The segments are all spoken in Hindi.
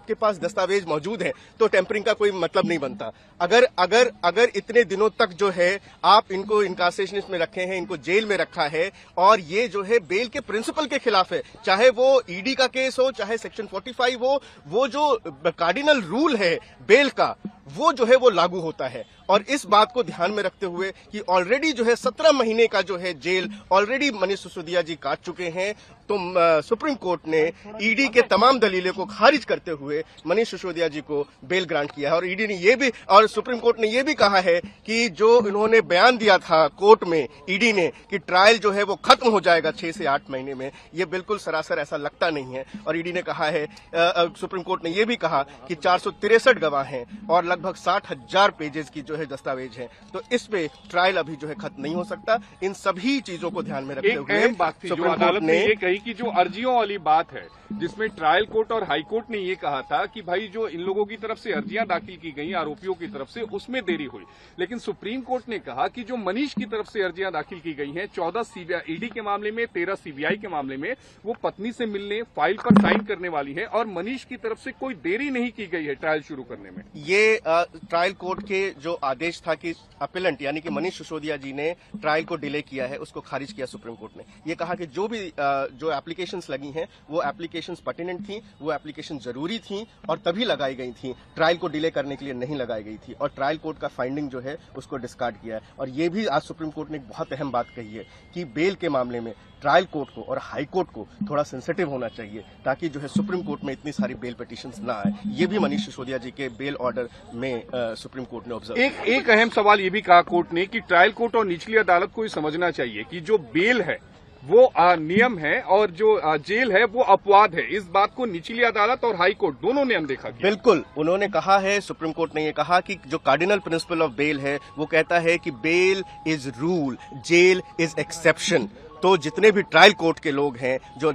आपके पास दस्तावेज मौजूद है तो टेम्परिंग का कोई मतलब नहीं बनता। अगर अगर अगर इतने दिनों तक जो है आप इनको इनकार्सेशनिस्ट में रखे हैं, इनको जेल में रखा है और ये जो है बेल के प्रिंसिपल के खिलाफ है, चाहे वो ईडी का केस हो, चाहे सेक्शन 45 हो, वो जो कार्डिनल रूल है बेल का वो जो है वो लागू होता है। और इस बात को ध्यान में रखते हुए कि ऑलरेडी जो है 17 महीने का जो है जेल ऑलरेडी मनीष सिसोदिया जी काट चुके हैं, तो सुप्रीम कोर्ट ने ईडी के तमाम दलीलें को खारिज करते हुए मनीष सिसोदिया जी को बेल ग्रांट किया है। और ईडी ने ये भी और सुप्रीम कोर्ट ने ये भी कहा है कि जो इन्होंने बयान दिया था कोर्ट में ईडी ने कि ट्रायल जो है वो खत्म हो जाएगा 6 से 8 महीने में, ये बिल्कुल सरासर ऐसा लगता नहीं है। और ईडी ने कहा है, सुप्रीम कोर्ट ने ये भी कहा कि 463 गवाह हैं और लगभग 60,000 पेजेस की जो है दस्तावेज है, तो इस पे ट्रायल अभी जो है खत्म नहीं हो सकता। इन सभी चीजों को ध्यान में रखते हुए सुप्रीम कोर्ट ने ये कही कि जो अर्जियों वाली बात है जिसमें ट्रायल कोर्ट और हाई कोर्ट ने ये कहा था कि भाई जो इन लोगों की तरफ से अर्जियां दाखिल की गई आरोपियों की तरफ से उसमें देरी हुई, लेकिन सुप्रीम कोर्ट ने कहा कि जो मनीष की तरफ से अर्जियां दाखिल की गई हैं 14 ईडी के मामले में, 13 सीबीआई के मामले में, वो पत्नी से मिलने फाइल पर साइन करने वाली है और मनीष की तरफ से कोई देरी नहीं की गई है ट्रायल शुरू करने में। ये ट्रायल कोर्ट के जो आदेश था कि अपीलेंट यानी कि मनीष सिसोदिया जी ने ट्रायल को डिले किया है, उसको खारिज किया सुप्रीम कोर्ट ने। ये कहा कि जो भी जो एप्लीकेशंस लगी हैं वो एप्लीकेशंस पर्टिनेंट थी, वो एप्लीकेशन जरूरी थी और तभी लगाई गई थी, ट्रायल को डिले करने के लिए नहीं लगाई गई थी। और ट्रायल कोर्ट का फाइंडिंग जो है उसको डिस्कार्ड किया है। और ये भी आज सुप्रीम कोर्ट ने एक बहुत अहम बात कही है कि बेल के मामले में ट्रायल कोर्ट को और हाई कोर्ट को थोड़ा सेंसिटिव होना चाहिए ताकि जो है सुप्रीम कोर्ट में इतनी सारी बेल पिटीशंस ना आए। ये भी मनीष सिसोदिया जी के बेल ऑर्डर में सुप्रीम कोर्ट ने ऑब्जर्व एक अहम सवाल ये भी कहा कोर्ट ने कि ट्रायल कोर्ट और निचली अदालत को ये समझना चाहिए कि जो बेल है वो नियम है और जो जेल है वो अपवाद है। इस बात को निचली अदालत और हाई कोर्ट दोनों ने अनदेखा किया। बिल्कुल, उन्होंने कहा है, सुप्रीम कोर्ट ने ये कहा कि जो कार्डिनल प्रिंसिपल ऑफ बेल है वो कहता है कि bail is rule, jail is exception. तो जितने भी ट्रायल कोर्ट के लोग हैं, जो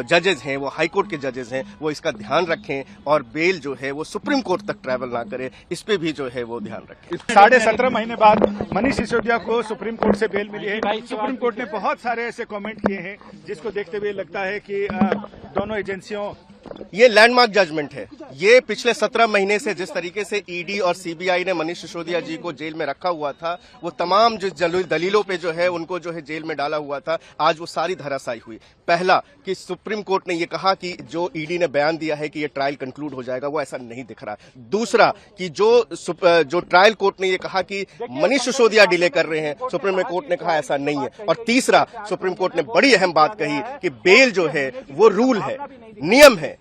जजेस हैं, वो हाई कोर्ट के जजेस हैं, वो इसका ध्यान रखें और बेल जो है वो सुप्रीम कोर्ट तक ट्रैवल ना करे, इस पे भी जो है वो ध्यान रखें। 17.5 महीने बाद मनीष सिसोदिया को सुप्रीम कोर्ट से बेल मिली है। सुप्रीम कोर्ट ने बहुत सारे ऐसे कमेंट किए हैं जिसको देखते हुए लगता है कि दोनों एजेंसियों ये लैंडमार्क जजमेंट है। ये पिछले 17 महीने से जिस तरीके से ईडी और सीबीआई ने मनीष सिसोदिया जी को जेल में रखा हुआ था, वो तमाम जो दलीलों पे जो है उनको जो है जेल में डाला हुआ था, आज वो सारी धराशायी हुई। पहला कि सुप्रीम कोर्ट ने ये कहा कि जो ईडी ने बयान दिया है कि ये ट्रायल कंक्लूड हो जाएगा, वो ऐसा नहीं दिख रहा। दूसरा कि जो ट्रायल कोर्ट ने ये कहा कि मनीष सिसोदिया डिले कर रहे हैं, सुप्रीम कोर्ट ने कहा ऐसा नहीं है। और तीसरा सुप्रीम कोर्ट ने बड़ी अहम बात कही कि बेल जो है वो रूल है, नियम है,